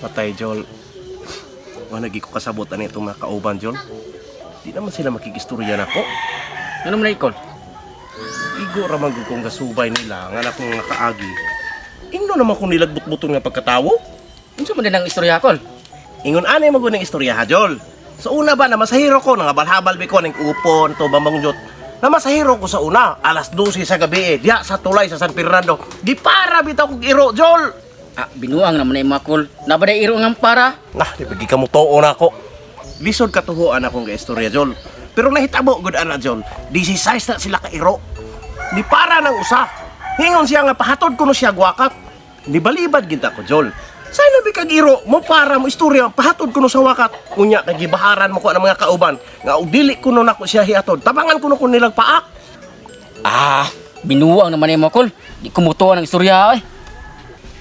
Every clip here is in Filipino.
Patay, Jol. Nagi ko kasabutan itong mga kauban, Jol. Di naman sila makikistorya na ko. Ano man ikol? Igo ramang kong gasubay nila, nga na kong mga kaagi. Ingno naman kung nilagbut-buton nga pagkatawo. Unsa man din ang istorya kol? Ingon anay magunang istorya ha, Jol. Sa una ba na masahiro ko, nangabalhabal bi ko ng upon, to bambangjot. Na masahiro ko sa una, alas 12 sa gabi diya sa tulay sa San Fernando. Di para bitaw kong iro, Jol. Ah, binuang naman na yung mga kol. Nabaday iro ng para. Di pagi ka mo toon ako. Lisod katuhuan akong istorya, Jol. Pero nahitabo, good ana, Jol. 16 na sila ka iro. Di para ng usa. Hingon siya nga pahatod ko no siya guwakat. Di balibad ginta ko, Jol. Sa'yo na kag iro mo para mo istorya, pahatod ko no sa wakat. Unya, nagibaharan mo ko ang mga kauban. Nga dili ko no nako siya hiatod. Tabangan ko no kung nilang paak. Ah, binuang naman yung mga kol. Di kumutuan ang istorya eh.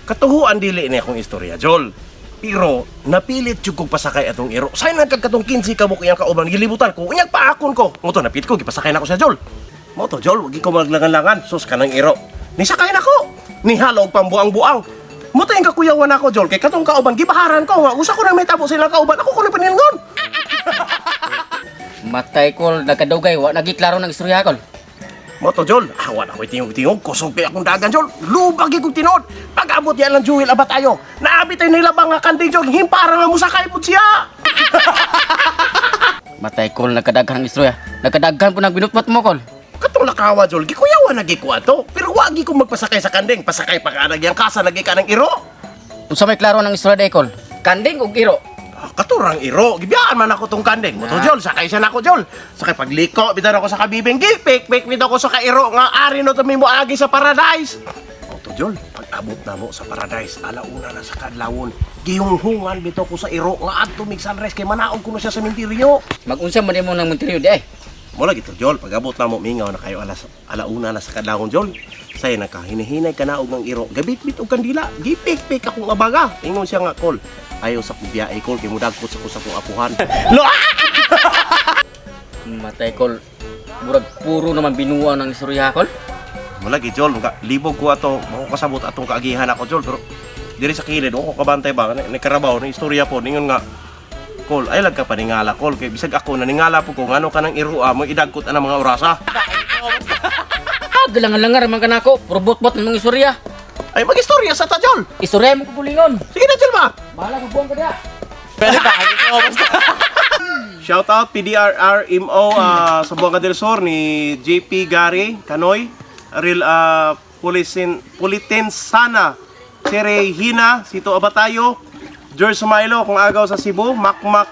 Katuhuan dili ni akong istorya, Jol. Pero napilit jud kog pasakay atong iro. Say nagkatong 15 ka mo kayang kauban gilibutan ko. Unyag paakon ko. Mo to napit ko gipasakay nako sa Jol. Mo to, Jol, wagi ko maglangan-langan. Sus kanang iro. Nisakay nako. Ni halog pambuang-buang. Mo to yung kakuyawan ako, Jol. Kay katong kauban gibaharan ko nga usa ko na may tabo silang kauban. Ako ko na paningon. Matay kol, nagkadugay. Wa nagiklaro ng istorya kol. Mo to, Jol. Awan ako'y tingog-tingog. Kusog kay akong dagan, Jol. Lubag kong tinod. Pag-abot yan ng Jewel abat tayo. Naabit ay nilabang nga kanding, Jol. Himpara nga mo sakay po siya. Matay kol, nagkadaghan ng istorya. Nagkadaghan po ng binutpat mo kol. Katong lakawa, Jol. Gikuyawan na gikuha to. Pero wagi kong magpasakay sa kanding. Pasakay pa ka nagyang kasa, nagi ka ng iro. Unsa may klaro ng istorya day kol? Kanding o iro? Katurang iro. Gibiyaan man ako tong kanding. Mo to, Jol. Sakay siya na ako, Jol. Sakay pagliko, bitan ako sa kabibing. Gipik-pik, bitaw ko sa kairo. Nga ari no to mo agi sa paradise. Mo to, Jol. Pag-abot na mo sa paradise, alauna na sa kadlawon. Gihunghungan bitaw ko sa iro. Nga adto mig sunrise kay manaog ko na siya sa mintiryo. Mag-unsa man mo ng Monterio di ay? Mula gito, Jol. Pag-abot na mo, mingaw na kayo alauna na sa kadlawon, Jol. Say nakahinahinay ka naog ng iro. Gabit-bit og kandila. Gipik-pik akong abaga. Ingon siya nga, Kol. Ayaw sa kubiyae, Kol. Kay mudagkot sa kusakong apuhan. Matay kol. Murag puro naman binuang ng istorya kol. Mula gito, Jol. Libog ko ato. Makukasabot atong kaagihan ako, Jol. Pero diri sa kilid, ako kabantay ba? Nagkarabaw, ng istorya po. Ningon nga, Kol, ay lag ka paningala, Kol. Kay bisag ako, naningala po ko. Ano ka ng irua, mo idagkot ang mga orasa. Galangan-langar man kanako. Puro bot-bot ng mga istorya. Ay, mag-istorya sa ta, Jol. Istorya mo kubulingon. Sige na, Jol, ba? Bahala ko buwang ka diya. Pwede ba? Shout out PDRR IMO sa Buanga del Sur ni JP Gary Canoy, Real Pulitensana, Sere Hina, Sito Abatayo, George Sumailo kung agaw sa Cebu, Makmak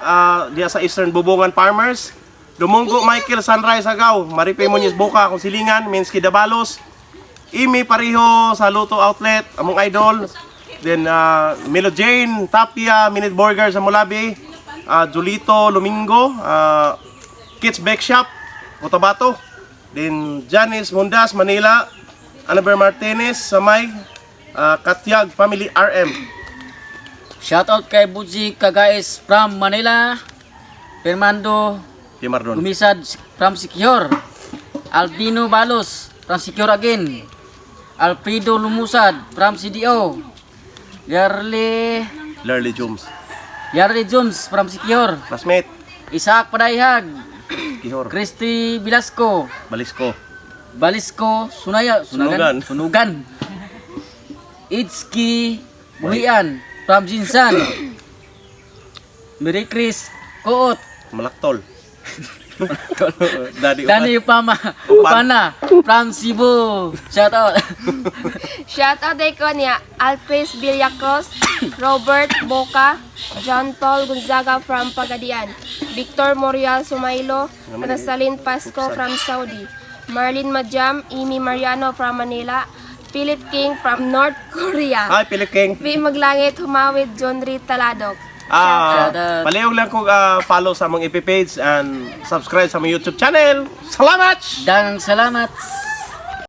diya sa Eastern Bubungan Farmers, Dumunggo Michael Sunrise Agaw, Maripe Muñiz Boca kung Silingan, Minsky Dabalos, Imi Pariho sa Luto Outlet, among idol. Then Milo Jane, Tapia, Minute Burger sa Mulabi, Julito Lumingo, Kids Bake Shop, Cotabato. Then Janice Mundas, Manila, Annabel Martinez, Samay, Katyag Family RM. Shoutout kay Buji Kagais from Manila. Fernando Timardon. Gumisad from Secure. Albino Balos from Secure again. Alfredo Lumusad from CDO. Lerly Jones. Yarley Jones from Secure. Classmate. Isaac Padayhag. Kihor. Christy Bilasco. Balisco. Balisco Sunugan. Itski Buhian from Jinsan. Mary Chris Koot. Malaktol. Daddy Dani Upana from Cebu. Shout out. Shoutout day ko niya Alpes Villacros, Robert Boca, John Paul Gonzaga from Pagadian, Victor Morial Sumailo, Rosalyn Pasco from Saudi, Marlene Madjam, Amy Mariano from Manila, Philip King from North Korea. Hi, Philip King. P. Maglangit Humawid John Reed Taladok. Palihog lang kung follow sa mga FB page and subscribe sa mga YouTube channel. Salamat! Dan salamat.